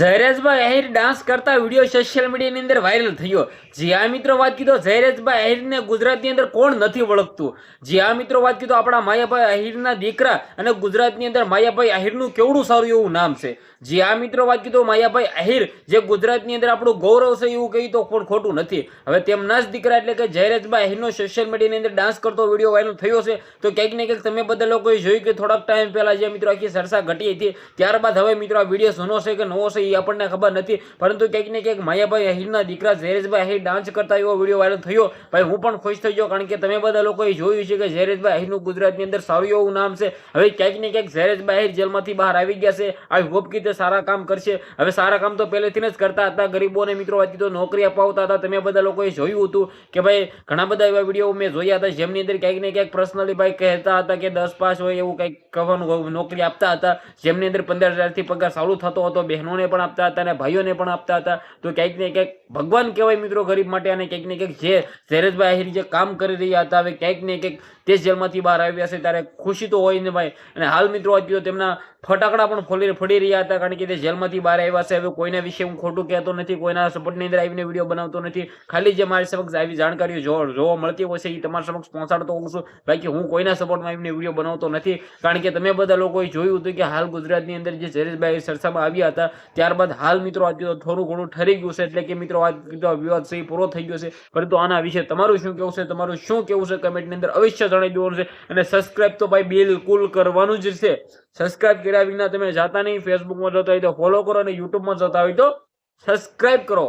Jayrajbhai Ahir dance કરતા video social મીડિયાની અંદર વાયરલ થયો। જી આ મિત્રો વાત કીધો જયરાજભાઈ આહિરને ગુજરાતની અંદર કોણ નથી ઓળખતું। જી આ મિત્રો વાત કીધો આપણા માયાભાઈ આહિરના દીકરા અને ગુજરાતની અંદર માયાભાઈ આહિરનું કેવડું સારું એવું નામ છે। જી આ મિત્રો વાત કીધો માયાભાઈ આહિર જે ગુજરાતની અંદર આપણું ગૌરવ છે એવું કહી તો પણ ખોટું નથી। હવે તેમના જ દીકરા એટલે કે જયરાજભાઈ આહિરનો સોશિયલ મીડિયાની અંદર ડાન્સ કરતો વિડીયો વાયરલ થયો છે। તો ક્યાંક ને ક્યાંક તમે બધા લોકોએ જોયું કે થોડાક ટાઈમ પહેલા જે મિત્રો આખી ચર્ચા ઘટી હતી, ત્યારબાદ હવે મિત્રો આ વિડીયો જૂનો છે કે નવો છે એ આપણને ખબર નથી, પરંતુ ક્યાંક ને ક્યાંક માયાભાઈ આહિરના દીકરા જયરાજભાઈ આહિર ડાન્સ કરતા એવો વિડીયો વાયરલ થયો। ભાઈ હું પણ ખુશ થઈ ગયો, કારણ કે તમે બધા લોકોએ જોયું છે કે જયરાજભાઈ આહિરનું ગુજરાતની અંદર સારું એવું નામ છે। હવે ક્યાંક ને ક્યાંક જયરાજભાઈ આહિર જેલમાંથી બહાર આવી ગયા છે। આઈ હોપ કે તે સારા કામ કરશે। હવે સારા કામ તો પહેલેથી જ કરતા હતા, ગરીબોને મિત્રો વાત કીધો નોકરી અપાવતા હતા। તમે બધા લોકોએ જોયું હતું કે ભાઈ ઘણા બધા એવા વિડીયો મેં જોયા હતા જેમની અંદર ક્યાંક ને ક્યાંક પર્સનલી ભાઈ કહેતા હતા કે 10 પાસ હોય એવું કંઈક કહેવાનું નોકરી આપતા હતા, જેમની અંદર 15,000 થી પગાર ચાલુ થતો હતો, બહેનોને પણ આપતા હતા અને ભાઈઓને પણ આપતા હતા। તો ક્યાંક ને ક્યાંક ભગવાન કહેવાય મિત્રો ગરીબ માટે। અને ક્યાંક ને ક્યાંક જે જયરાજભાઈ આહિર જે કામ કરી રહ્યા હતા, હવે ક્યાંક ને ક્યાંક તે જેલમાંથી બહાર આવ્યા છે ત્યારે ખુશી તો હોય ને ભાઈ। અને હાલ મિત્રો વાત કીધો તેમના ફટાકડા પણ ફોડી રહ્યા હતા, કારણ કે તે જેલમાંથી બહાર આવ્યા છે। હવે કોઈના વિશે હું ખોટું કહેતો નથી, કોઈના સપોર્ટની અંદર આવીને વિડીયો બનાવતો નથી, ખાલી જે મારી સમક્ષ આવી જાણકારીઓ જોવા મળતી હોય છે એ તમારા સમક્ષ પહોંચાડતો હોઉં છું। બાકી હું કોઈના સપોર્ટમાં આવીને વિડીયો બનાવતો નથી, કારણ કે તમે બધા લોકોએ જોયું હતું કે હાલ ગુજરાતની અંદર જે જયરાજભાઈ ચર્ચામાં આવ્યા હતા, ત્યારબાદ હાલ મિત્રો વાત કીધો થોડું ઘણું ઠરી ગયું છે, એટલે કે મિત્રો વાત કીધો વિવાદ છે પૂરો થઈ ગયો છે। પરંતુ આના વિશે તમારું શું કેવું છે, તમારું શું કેવું છે કમેન્ટની અંદર અવશ્ય જણાવી દેવાનું છે। અને સબસ્ક્રાઇબ તો ભાઈ બિલકુલ કરવાનું જ છે। સબસ્ક્રાઇબ કર્યા વિના તમે જાતા નહીં। ફેસબુકમાં જોતા હોય તો ફોલો કરો અને યુટ્યુબમાં જોતા હોય તો સબસ્ક્રાઇબ કરો।